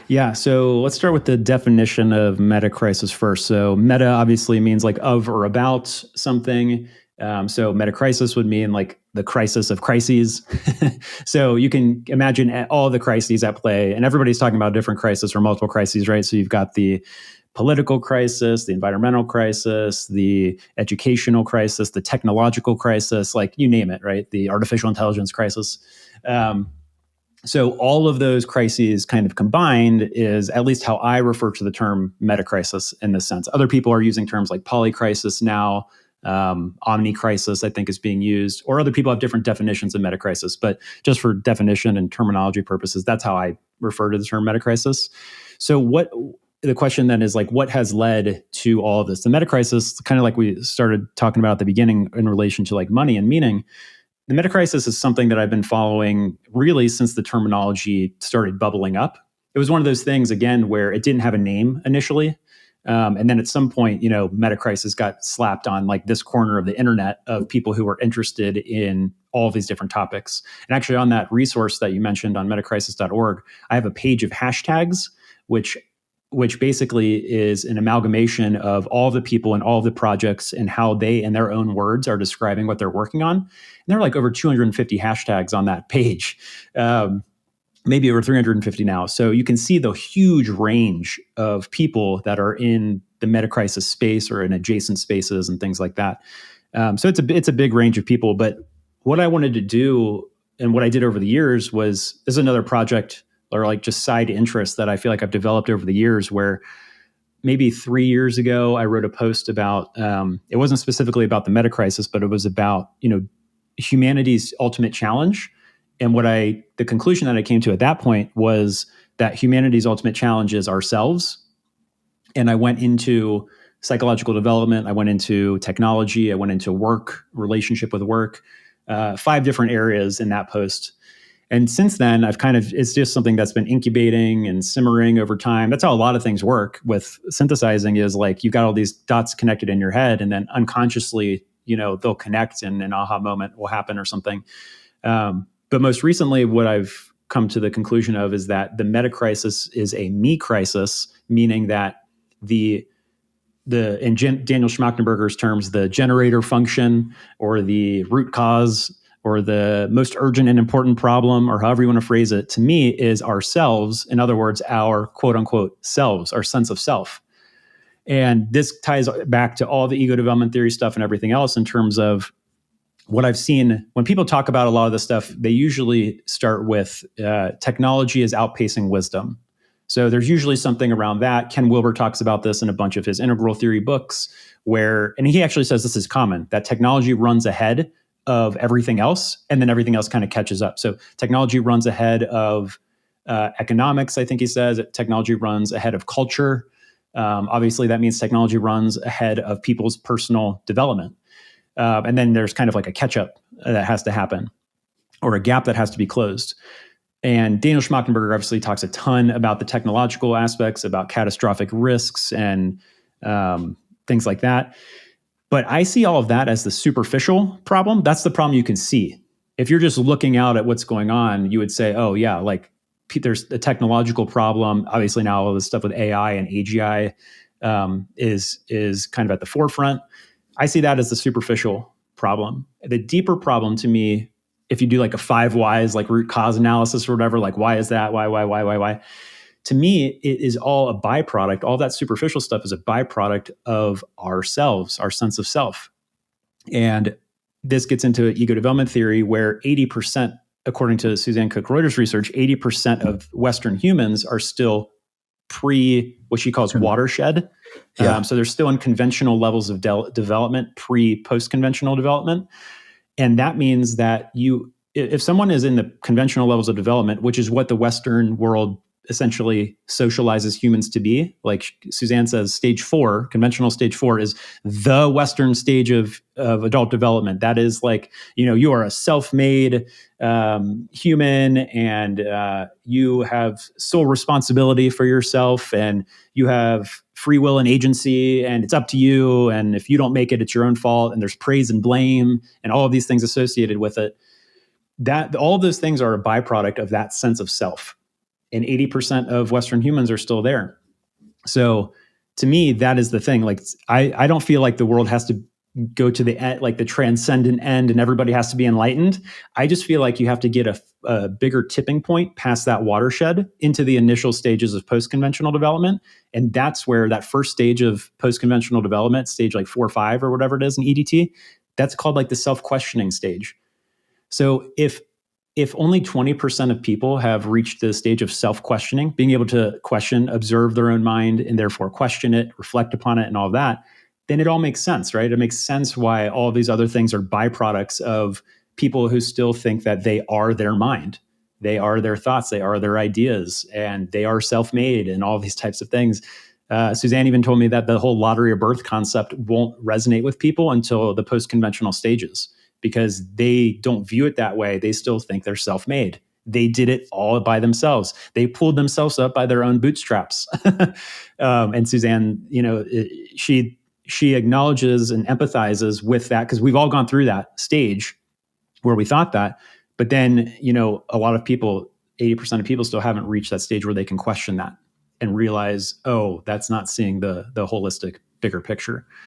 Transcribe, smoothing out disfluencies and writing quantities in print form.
Yeah, so let's start with the definition of meta crisis first. So meta obviously means like of or about something. So meta crisis would mean like the crisis of crises. So you can imagine all the crises at play, and everybody's talking about different crises or multiple crises, right? So you've got the political crisis, the environmental crisis, the educational crisis, the technological crisis, like you name it, right? The artificial intelligence crisis. Um, so all of those crises kind of combined is at least how I refer to the term meta-crisis in this sense. Other people are using terms like polycrisis now. Omni-crisis, I think, is being used, or other people have different definitions of meta-crisis. But just for definition and terminology purposes, that's how I refer to the term meta-crisis. So what the question then is like, what has led to all of this? The meta-crisis, kind of like we started talking about at the beginning in relation to like money and meaning, the meta-crisis is something that I've been following really since the terminology started bubbling up. It was one of those things, again, where it didn't have a name initially. And then at some point, meta-crisis got slapped on like this corner of the internet of people who were interested in all of these different topics. And actually on that resource that you mentioned on metacrisis.org, I have a page of hashtags, which basically is an amalgamation of all of the people and all of the projects and how they, in their own words, are describing what they're working on. And there are like over 250 hashtags on that page, maybe over 350 now. So you can see the huge range of people that are in the meta-crisis space or in adjacent spaces and things like that. So it's a big range of people. But what I wanted to do and what I did over the years was, this is another project or like just side interest that I feel like I've developed over the years, where maybe 3 years ago, I wrote a post about, it wasn't specifically about the meta crisis, but it was about, humanity's ultimate challenge. And the conclusion that I came to at that point was that humanity's ultimate challenge is ourselves. And I went into psychological development. I went into technology. I went into work, relationship with work, 5 different areas in that post. And since then, it's just something that's been incubating and simmering over time. That's how a lot of things work with synthesizing, is like you've got all these dots connected in your head, and then unconsciously, they'll connect and an aha moment will happen or something. But most recently, what I've come to the conclusion of is that the meta crisis is a me crisis, meaning that in Daniel Schmachtenberger's terms, the generator function or the root cause or the most urgent and important problem, or however you want to phrase it, to me is ourselves. In other words, our quote unquote selves, our sense of self. And this ties back to all the ego development theory stuff and everything else in terms of what I've seen. When people talk about a lot of this stuff, they usually start with technology is outpacing wisdom. So there's usually something around that. Ken Wilber talks about this in a bunch of his integral theory books, and he actually says this is common, that technology runs ahead of everything else, and then everything else kind of catches up. So technology runs ahead of economics, I think he says. Technology runs ahead of culture. Obviously, that means technology runs ahead of people's personal development. And then there's kind of like a catch-up that has to happen, or a gap that has to be closed. And Daniel Schmachtenberger obviously talks a ton about the technological aspects, about catastrophic risks and things like that. But I see all of that as the superficial problem. That's the problem you can see. If you're just looking out at what's going on, you would say, oh yeah, like there's a technological problem. Obviously now all this stuff with AI and AGI is kind of at the forefront. I see that as the superficial problem. The deeper problem to me, if you do like a 5 whys, like root cause analysis or whatever, like why is that? Why? To me, it is all a byproduct. All that superficial stuff is a byproduct of ourselves, our sense of self. And this gets into ego development theory, where 80%, according to Suzanne Cook-Reuters research, 80% of Western humans are still what she calls watershed. Yeah. So they're still in conventional levels of development, post-conventional development. And that means that if someone is in the conventional levels of development, which is what the Western world essentially socializes humans to be, like Suzanne says, stage 4, conventional stage 4 is the Western stage of adult development. That is like, you are a self-made human, and you have sole responsibility for yourself, and you have free will and agency, and it's up to you. And if you don't make it, it's your own fault. And there's praise and blame and all of these things associated with it. That all of those things are a byproduct of that sense of self. and 80% of Western humans are still there. So to me, that is the thing. Like, I don't feel like the world has to go to the end, like the transcendent end, and everybody has to be enlightened. I just feel like you have to get a bigger tipping point past that watershed into the initial stages of post-conventional development. And that's where that first stage of post-conventional development, stage like 4 or 5 or whatever it is in EDT, that's called like the self-questioning stage. So if only 20% of people have reached the stage of self-questioning, being able to question, observe their own mind, and therefore question it, reflect upon it, and all of that, then it all makes sense, right? It makes sense why all these other things are byproducts of people who still think that they are their mind. They are their thoughts, they are their ideas, and they are self-made, and all these types of things. Suzanne even told me that the whole lottery of birth concept won't resonate with people until the post-conventional stages, because they don't view it that way. They still think they're self-made. They did it all by themselves. They pulled themselves up by their own bootstraps. And Suzanne, she acknowledges and empathizes with that, because we've all gone through that stage where we thought that. But then, a lot of people, 80% of people still haven't reached that stage where they can question that and realize, oh, that's not seeing the holistic bigger picture.